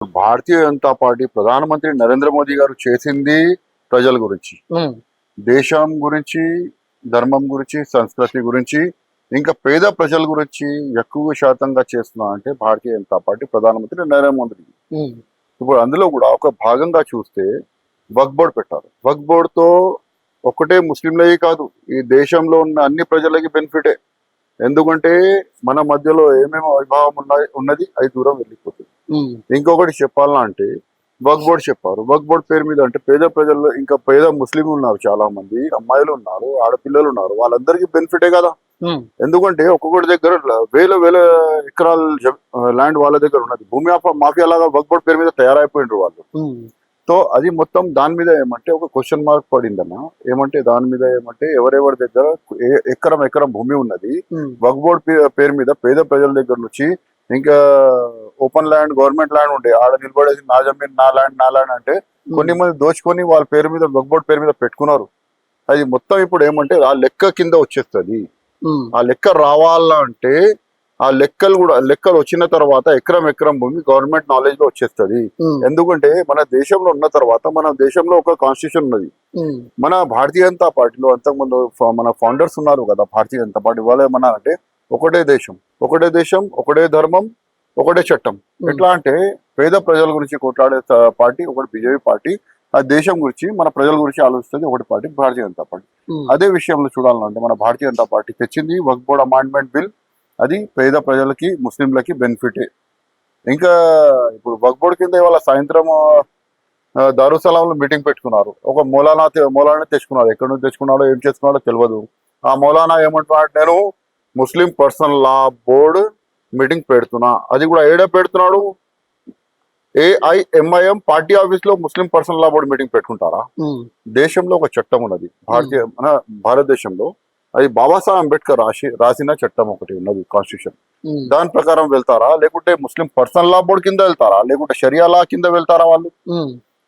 Bharatiya Janata party ప్రధానమంత్రి నరేంద్ర మోదీ గారు చేసింది ప్రజల గురించి, దేశం గురించి, ధర్మం గురించి, సంస్కృతి గురించి, ఇంకా పేద ప్రజల గురించి ఎక్కువ శాతంగా చేస్తున్నా అంటే భారతీయ జనతా పార్టీ ప్రధానమంత్రి నరేంద్ర మోదీ. ఇప్పుడు అందులో కూడా ఒక భాగంగా చూస్తే వక్ఫ్ బోర్డ్ పెట్టారు. వక్ఫ్ బోర్డ్ తో ఒకటే ముస్లింలే కాదు, ఈ దేశంలో ఉన్న అన్ని ప్రజలకి బెనిఫిటే. ఎందుకంటే మన మధ్యలో ఏమేమి వైభావం ఉన్నది అది దూరం వెళ్ళిపోతుంది. ఇంకొకటి చెప్పాలన్నా అంటే వక్ఫ్ బోర్డ్ చెప్పారు. వక్ఫ్ బోర్డ్ పేరు మీద అంటే పేద ప్రజల్లో ఇంకా పేద ముస్లింలు ఉన్నారు, చాలా మంది అమ్మాయిలు ఉన్నారు, ఆడపిల్లలు ఉన్నారు, వాళ్ళందరికీ బెనిఫిటే కదా. ఎందుకంటే ఒక్కొక్కటి దగ్గర వేల వేల ఎకరాల ల్యాండ్ వాళ్ళ దగ్గర ఉన్నది. భూమి మాఫియా లాగా వక్ఫ్ బోర్డ్ పేరు మీద తయారైపోయినారు వాళ్ళు. సో అది మొత్తం దాని మీద ఏమంటే ఒక క్వశ్చన్ మార్క్ పడిందన్న. ఏమంటే దాని మీద ఏమంటే ఎవరెవరి దగ్గర ఎకరం ఎకరం భూమి ఉన్నది వక్ఫ్ బోర్డ్ పేరు మీద పేద ప్రజల దగ్గర నుంచి, ఇంకా ఓపెన్ ల్యాండ్ గవర్నమెంట్ ల్యాండ్ ఉండే ఆడ నిలబడేసి నా జమీన్ నా ల్యాండ్ అంటే కొన్ని మంది దోచుకొని వాళ్ళ పేరు మీద వక్ఫ్ బోర్డ్ పేరు మీద పెట్టుకున్నారు. అది మొత్తం ఇప్పుడు ఏమంటే ఆ లెక్క కింద వచ్చేస్తుంది. ఆ లెక్క రావాలంటే ఆ లెక్కలు వచ్చిన తర్వాత ఎకరం ఎకరం భూమి గవర్నమెంట్ నాలెడ్జ్ లో వచ్చేస్తుంది. ఎందుకంటే మన దేశంలో ఉన్న తర్వాత మన దేశంలో ఒక కాన్స్టిట్యూషన్ ఉన్నది. మన భారతీయ జనతా పార్టీలో అంతకుముందు మన ఫౌండర్స్ ఉన్నారు కదా భారతీయ జనతా పార్టీ, వాళ్ళు ఏమన్నారంటే ఒకటే దేశం, ఒకటే ధర్మం, ఒకటే చట్టం. ఎట్లా అంటే పేద ప్రజల గురించి కొట్లాడే పార్టీ ఒకటి బీజేపీ పార్టీ, ఆ దేశం గురించి మన ప్రజల గురించి ఆలోచిస్తుంది ఒకటి పార్టీ భారతీయ జనతా పార్టీ. అదే విషయంలో చూడాలంటే మన భారతీయ జనతా పార్టీ తెచ్చింది వక్ఫ్ బోర్డ్ అమెండ్మెంట్ బిల్. అది పేద ప్రజలకి ముస్లింలకి బెనిఫిటే. ఇంకా ఇప్పుడు వక్ఫ్ బోర్డ్ కింద ఇవాళ సాయంత్రం దారుసలాంలో మీటింగ్ పెట్టుకున్నారు. ఒక మౌలానా తెచ్చుకున్నారు. ఎక్కడి నుంచి తెచ్చుకున్నాడో ఏం చేసుకున్నాడో తెలియదు. ఆ మౌలానా ఏమంటున్నాడు, నేను ముస్లిం పర్సనల్ లా బోర్డు మీటింగ్ పెడుతున్నా. అది కూడా ఏడా పెడుతున్నాడు? AIMIM పార్టీ ఆఫీస్ లో ముస్లిం పర్సనల్ లా బోర్డు మీటింగ్ పెట్టుకుంటారా? దేశంలో ఒక చట్టం ఉన్నది మన భారతదేశంలో, అది బాబాసాహెబ్ అంబేద్కర్ రాసిన చట్టం ఒకటి ఉన్నది, కాన్స్టిట్యూషన్. దాని ప్రకారం వెళ్తారా, లేకుంటే ముస్లిం పర్సనల్ లా బోర్డు కింద వెళ్తారా, లేకుంటే షరియా లా కింద వెళ్తారా? వాళ్ళు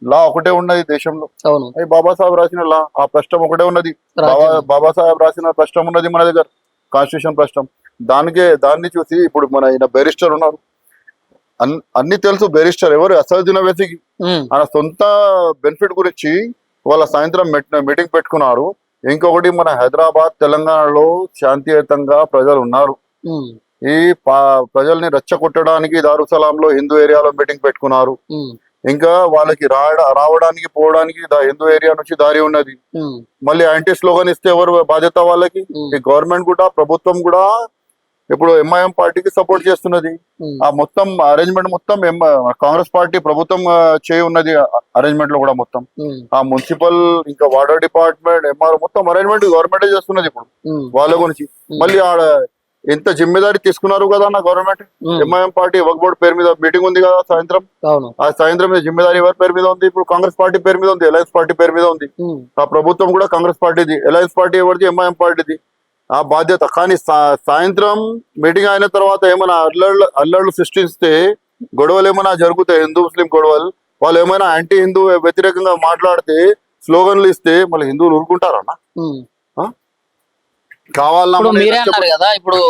లా ఒకటే ఉన్నది దేశంలో. అది బాబాసాహెబ్ రాసిన లా, ఆ ప్రశ్న ఒకటే ఉన్నది. బాబాసాహెబ్ రాసిన ప్రశ్న ఉన్నది మన దగ్గర, కాన్స్టిట్యూషన్ ప్రశ్న. దాన్ని చూసి ఇప్పుడు మన ఈయన బ్యారిస్టర్ ఉన్నారు, అన్ని తెలుసు. బ్యారిస్టర్ ఎవరు? అసదుద్దీన్ ఓవైసీకి ఆయన సొంత బెనిఫిట్ గురించి వాళ్ళ సాయంత్రం మీటింగ్ పెట్టుకున్నారు. ఇంకొకటి మన హైదరాబాద్ తెలంగాణలో శాంతియుతంగా ప్రజలు ఉన్నారు. ఈ ప్రజల్ని రెచ్చగొట్టడానికి దారుసలాంలో హిందూ ఏరియాలో మీటింగ్ పెట్టుకున్నారు. ఇంకా వాళ్ళకి రావడానికి పోవడానికి హిందూ ఏరియా నుంచి దారి ఉన్నది. మళ్ళీ యాంటీ స్లోగన్ ఇస్తే ఎవరు బాధ్యత వాళ్ళకి? ఈ గవర్నమెంట్ కూడా, ప్రభుత్వం కూడా ఇప్పుడు MIM పార్టీకి సపోర్ట్ చేస్తున్నది. ఆ మొత్తం అరేంజ్మెంట్ మొత్తం కాంగ్రెస్ పార్టీ ప్రభుత్వం చేయి ఉన్నది. అరేంజ్మెంట్ లో కూడా మొత్తం ఆ మున్సిపల్ ఇంకా వాటర్ డిపార్ట్మెంట్ MR మొత్తం అరేంజ్మెంట్ గవర్నమెంటే చేస్తున్నది ఇప్పుడు వాళ్ళ గురించి. మళ్ళీ ఆడ ఎంత జిమ్మెదారీ తీసుకున్నారు కదా అన్న గవర్నమెంట్. MIM పార్టీ వక్ఫ్ బోర్డ్ పేరు మీద మీటింగ్ ఉంది కదా సాయంత్రం. ఆ సాయంత్రం జిమ్మెదారీ ఎవరి పేరు మీద ఉంది? ఇప్పుడు కాంగ్రెస్ పార్టీ పేరు మీద ఉంది, అలయన్స్ పార్టీ పేరు మీద ఉంది. ఆ ప్రభుత్వం కూడా కాంగ్రెస్ పార్టీది, అలయన్స్ పార్టీ ఎవరిది? MIM పార్టీది ఆ బాధ్యత. కానీ సాయంత్రం మీటింగ్ అయిన తర్వాత ఏమైనా అల్లర్లు సృష్టిస్తే, గొడవలు ఏమైనా జరుగుతాయి, హిందూ ముస్లిం గొడవలు, వాళ్ళు ఏమైనా యాంటీ హిందూ వ్యతిరేకంగా మాట్లాడితే, స్లోగన్లు ఇస్తే మళ్ళీ హిందువులు ఊరుకుంటారన్నా? కావాలన్నా మీరే అన్నారు కదా, ఇప్పుడు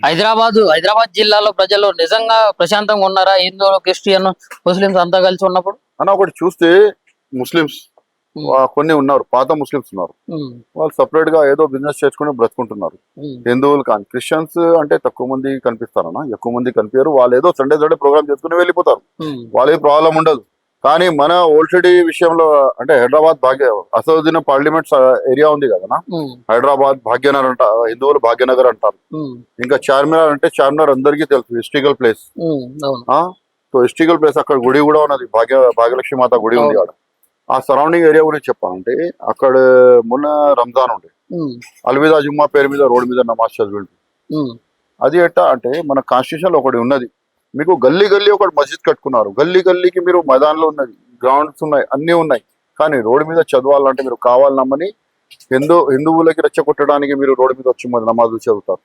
హైదరాబాద్ జిల్లాలో ప్రజలు నిజంగా ప్రశాంతంగా ఉన్నారా? హిందువులు, క్రిస్టియన్, ముస్లింస్ అంతా కలిసి ఉన్నప్పుడు అన్న ఒకటి చూస్తే ముస్లింస్ కొన్ని ఉన్నారు, పాత ముస్లింస్ ఉన్నారు, వాళ్ళు సపరేట్ గా ఏదో బిజినెస్ చేసుకుని బ్రతుకుంటున్నారు. హిందువులు కానీ క్రిస్టియన్స్ అంటే తక్కువ మంది కనిపిస్తారన్నా, ఎక్కువ మంది కనిపించారు. వాళ్ళు ఏదో సండే ప్రోగ్రామ్ చేసుకుని వెళ్ళిపోతారు, వాళ్ళే ప్రాబ్లం ఉండదు. కానీ మన ఓల్డ్ సిటీ విషయంలో అంటే హైదరాబాద్ అసదుద్దీన్ పార్లమెంట్ ఏరియా ఉంది కదా, హైదరాబాద్ భాగ్యనగర్ అంట, హిందువులు భాగ్యనగర్ అంటారు. ఇంకా చార్మినార్ అంటే చార్మినార్ అందరికీ తెలుసు, historical place. So historical place, అక్కడ గుడి కూడా ఉన్నది, భాగ్యలక్ష్మి మాత గుడి ఉంది అక్కడ. ఆ సరౌండింగ్ ఏరియా గురించి చెప్పాలంటే అక్కడ మొన్న రంజాన్ ఉండే, అల్విదా జుమ్మా పేరు మీద రోడ్డు మీద నమాజ్ చదివిండు. అది ఎట్టా అంటే మన కాన్స్టిట్యూషన్ లో ఒకటి ఉన్నది, మీకు గల్లీ ఒకటి మస్జిద్ కట్టుకున్నారు. గల్లీకి మీరు మైదాన్లో ఉన్నది, గ్రౌండ్స్ ఉన్నాయి, అన్ని ఉన్నాయి. కానీ రోడ్డు మీద చదవాలంటే మీరు కావాలన్నమని హిందువులకి రెచ్చగొట్టడానికి మీరు రోడ్డు మీద వచ్చి నమాజులు చదువుతారు.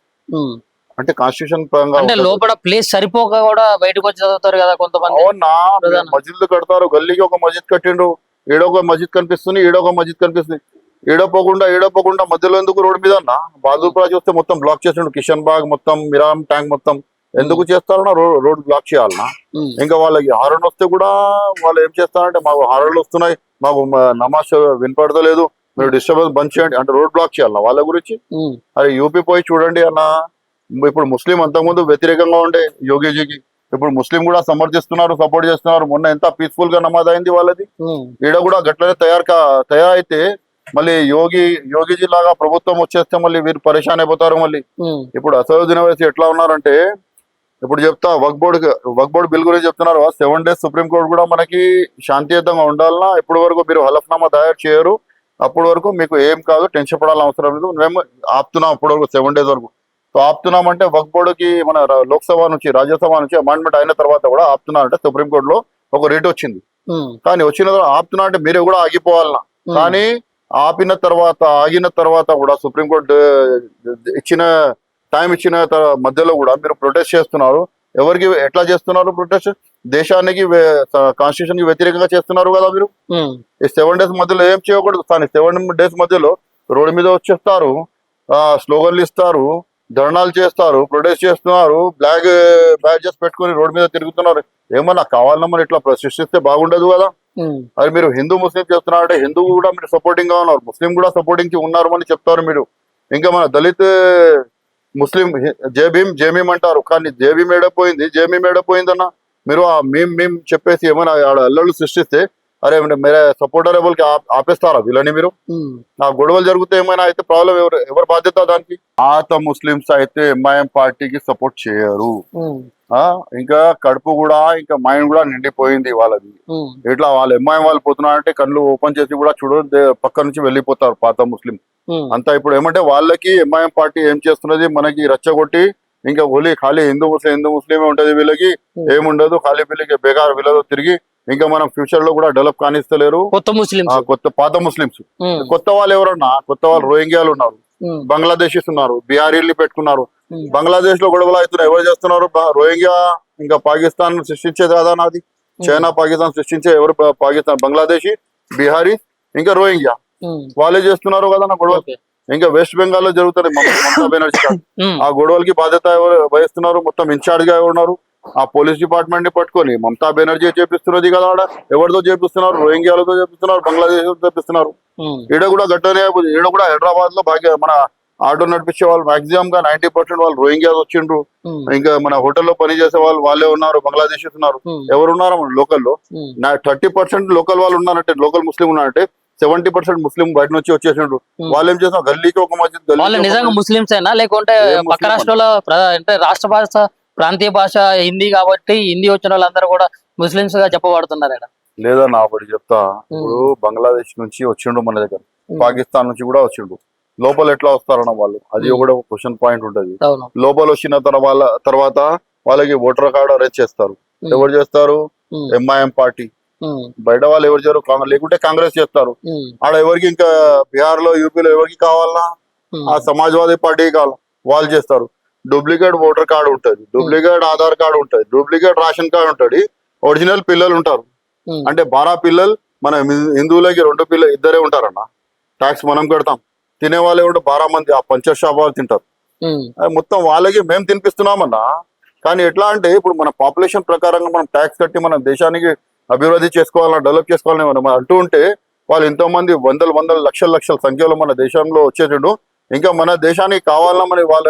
అంటే కాన్స్టిట్యూషన్ పరంగా లోపల ప్లేస్ సరిపోక కూడా బయటకు వచ్చి చదువుతారు కదా కొంతమంది. అవునా, మస్జిద్లు కడతారు. గల్లీకి ఒక మస్జిద్ కట్టిండు, ఏడొక మస్జిద్ కనిపిస్తుంది, ఏడొక మస్జిద్ కనిపిస్తుంది. ఏడోపోకుండా మధ్యలో ఎందుకు రోడ్డు మీద అన్న? బాదుపురా చూస్తే మొత్తం బ్లాక్ చేసిండు, కిషన్ బాగ్ మొత్తం, మిరామ్ ట్యాంక్ మొత్తం ఎందుకు చేస్తారన్నా రోడ్ బ్లాక్ చేయాలన్నా? ఇంకా వాళ్ళకి హారన్ వస్తే కూడా వాళ్ళు ఏం చేస్తారంటే మాకు హారన్లు వస్తున్నాయి, మాకు నమాజ్ వినపడతలేదు, మీరు డిస్టర్బెన్స్ బంద్ చేయండి అంటే రోడ్ బ్లాక్ చేయాలన్నా వాళ్ళ గురించి? అరే యూపీ పోయి చూడండి అన్న, ఇప్పుడు ముస్లిం అంతకుముందు వ్యతిరేకంగా ఉండే యోగిజీకి, ఇప్పుడు ముస్లిం కూడా సమర్థిస్తున్నారు, సపోర్ట్ చేస్తున్నారు. మొన్న ఎంత పీస్ఫుల్ గా నమాజ్ అయింది వాళ్ళది. ఈడ కూడా గట్లనే తయారైతే మళ్ళీ యోగిజీ లాగా ప్రభుత్వం వచ్చేస్తే మళ్ళీ వీరు పరేషాన్ అయిపోతారు. మళ్ళీ ఇప్పుడు అసదుద్దీన్ ఓవైసీ ఎట్లా ఉన్నారంటే, ఇప్పుడు చెప్తా వక్ఫ్ బోర్డు బిల్ గురించి చెప్తున్నారు. 7 days సుప్రీంకోర్టు కూడా మనకి శాంతియుతంగా ఉండాలన్నా, ఇప్పటి వరకు మీరు హలఫ్నామా తయారు చేయరు, అప్పటి వరకు మీకు ఏం కాదు, టెన్షన్ పడాల్సిన అవసరం లేదు, మేము ఆపుతున్నాం అప్పటి వరకు 7 days వరకు. సో ఆపుతున్నామంటే వక్ఫ్ బోర్డుకి మన లోక్సభ నుంచి రాజ్యసభ నుంచి అమెండ్మెంట్ అయిన తర్వాత కూడా ఆపుతున్నారంటే సుప్రీంకోర్టులో ఒక రేట్ వచ్చింది. కానీ వచ్చిన తర్వాత ఆపుతున్నా అంటే మీరే కూడా ఆగిపోవాలన్నా. కానీ ఆగిన తర్వాత కూడా సుప్రీంకోర్టు ఇచ్చిన మధ్యలో కూడా మీరు ప్రొటెస్ట్ చేస్తున్నారు. ఎవరికి ఎట్లా చేస్తున్నారు ప్రొటెస్ట్? దేశానికి కాన్స్టిట్యూషన్ కి వ్యతిరేకంగా చేస్తున్నారు కదా మీరు. ఈ 7 days మధ్యలో ఏం చేయకూడదు. కానీ 7 days మధ్యలో రోడ్డు మీద వచ్చేస్తారు, స్లోగన్లు ఇస్తారు, ధర్నాలు చేస్తారు, ప్రొటెస్ట్ చేస్తున్నారు, బ్లాక్ బ్యాడ్జెస్ పెట్టుకుని రోడ్డు మీద తిరుగుతున్నారు. ఏమన్నా కావాలన్నా మరి ఇట్లా సృష్టిస్తే బాగుండదు కదా. అది మీరు హిందూ ముస్లిం చెప్తున్నారంటే హిందూ కూడా మీరు సపోర్టింగ్ గా ఉన్నారు, ముస్లిం కూడా సపోర్టింగ్ ఉన్నారు అని చెప్తారు మీరు. ఇంకా మన దళిత్ ముస్లిం జేమీం అంటారు, కానీ జేబీం ఏడపోయిందన్న. మీరు ఆ మేము చెప్పేసి ఏమైనా అల్లర్లు సృష్టిస్తే అరే మీరే సపోర్టర్ ఎవరికి ఆపేస్తారా వీళ్ళని మీరు? ఆ గొడవలు జరిగితే ఏమైనా అయితే ప్రాబ్లం ఎవరు బాధ్యత దానికి? పాత ముస్లింస్ అయితే ఎంఐఎం పార్టీకి సపోర్ట్ చేయరు. ఇంకా కడుపు కూడా ఇంకా మైండ్ కూడా నిండిపోయింది వాళ్ళది. ఇట్లా వాళ్ళు ఎంఐఎం వాళ్ళు పోతున్నారంటే కళ్ళు ఓపెన్ చేసి కూడా చూడ పక్క నుంచి వెళ్ళిపోతారు పాత ముస్లిం అంతా. ఇప్పుడు ఏమంటే వాళ్ళకి ఎంఐఎం పార్టీ ఏం చేస్తున్నది, మనకి రచ్చగొట్టి ఇంకా ఓన్లీ ఖాళీ హిందూ ముస్లిమే ఉంటది, వీళ్ళకి ఏముండదు, ఖాళీ వీళ్ళకి బేగారు వీళ్ళతో తిరిగి ఇంకా మనం ఫ్యూచర్ లో కూడా డెవలప్ కానిస్తలేరు. పాత ముస్లింస్ కొత్త వాళ్ళు ఎవరన్నా, కొత్త వాళ్ళు రోహింగ్యాలు ఉన్నారు, బంగ్లాదేశీస్ ఉన్నారు, బీహారీలు పెట్టుకున్నారు. బంగ్లాదేశ్ లో గొడవలు అవుతున్నాయి, ఎవరు చేస్తున్నారు? రోహింగ్యా ఇంకా పాకిస్తాన్ సృష్టించేది కదా నాది. చైనా పాకిస్తాన్ సృష్టించే ఎవరు? పాకిస్తాన్, బంగ్లాదేశీ, బీహారీ ఇంకా రోహింగ్యా వాళ్ళే చేస్తున్నారు కదా నా గొడవలు. ఇంకా వెస్ట్ బెంగాల్ లో జరుగుతుంది మమతా బెనర్జీ. ఆ గొడవలకి బాధ్యత ఎవరు వహిస్తున్నారు? మొత్తం ఇన్ఛార్జ్ గా ఉన్నారు. ఆ పోలీస్ డిపార్ట్మెంట్ ని పట్టుకొని మమతా బెనర్జీ చేపిస్తున్నది కదా. ఆడ ఎవరితో చేపిస్తున్నారు? రోహింగ్యాలతో చేపిస్తున్నారు, బంగ్లాదేశ్ చేపిస్తున్నారు. ఈడ కూడా గట్టనే, ఈడ కూడా హైదరాబాద్ లో మన ఆటో నడిపించే వాళ్ళు మాక్సిమం గా 90% వాళ్ళు రోహింగ్యాస్ వచ్చిండ్రు. ఇంకా మన హోటల్లో పని చేసే వాళ్ళు వాళ్ళే ఉన్నారు, బంగ్లాదేశ్ ఉన్నారు. ఎవరు ఉన్నారు మన లోకల్లో? 30% లోకల్ వాళ్ళు ఉన్నారంటే, లోకల్ ముస్లిం ఉన్నారంటే 70% ముస్లిం బయట నుంచి వచ్చేసిండ్రు. వాళ్ళు ఏం చేస్తున్నారు? గల్లీకి ఒక మస్జిద్. వాళ్ళు నిజంగా ముస్లింస్ అయినా లేకుంటే పక్క రాష్ట్రంలో అంటే రాష్ట్ర భాష ప్రాంతీయ భాష హిందీ కాబట్టి హిందీ వచ్చిన వాళ్ళందరూ కూడా ముస్లింస్ గా చెప్పబడుతున్నారు? లేదన్నా ఒకటి చెప్తా. ఇప్పుడు బంగ్లాదేశ్ నుంచి వచ్చిండు మన దగ్గర, పాకిస్తాన్ నుంచి కూడా వచ్చిండు. లోపల ఎట్లా వస్తారన్న వాళ్ళు, అది కూడా ఒక క్వశ్చన్ పాయింట్ ఉంటది. లోపల వచ్చిన తర్వాత వాళ్ళకి ఓటర్ కార్డు అరేంజ్ చేస్తారు. ఎవరు చేస్తారు? MIM party. బయట వాళ్ళు ఎవరు చేయరు, లేకుంటే కాంగ్రెస్ చేస్తారు. ఆడ ఎవరికి ఇంకా బీహార్ లో యూపీలో ఎవరికి కావాలన్నా ఆ సమాజ్వాదీ పార్టీకి కావాలి, వాళ్ళు చేస్తారు. డూప్లికేట్ ఓటర్ కార్డు ఉంటది, డూప్లికేట్ ఆధార్ కార్డు ఉంటది, డూప్లికేట్ రేషన్ కార్డు ఉంటది, ఒరిజినల్ పిల్లలు ఉంటారు. అంటే 12 పిల్లలు. మన హిందువులకి 2 పిల్లలు, ఇద్దరే ఉంటారన్న. ట్యాక్స్ మనం కడతాం, తినే వాళ్ళే కూడా 12 మంది ఆ పంచశాపాలు తింటారు. మొత్తం వాళ్ళకి మేము తినిపిస్తున్నామన్నా. కానీ ఎట్లా అంటే ఇప్పుడు మన పాపులేషన్ ప్రకారంగా మనం ట్యాక్స్ కట్టి మన దేశానికి అభివృద్ధి చేసుకోవాలన్నా, డెవలప్ చేసుకోవాలని మనం అంటూ ఉంటే వాళ్ళు ఎంతో మంది వందల లక్షల సంఖ్యలో మన దేశంలో వచ్చేటట్టు. ఇంకా మన దేశానికి కావాలన్నా మరి వాళ్ళ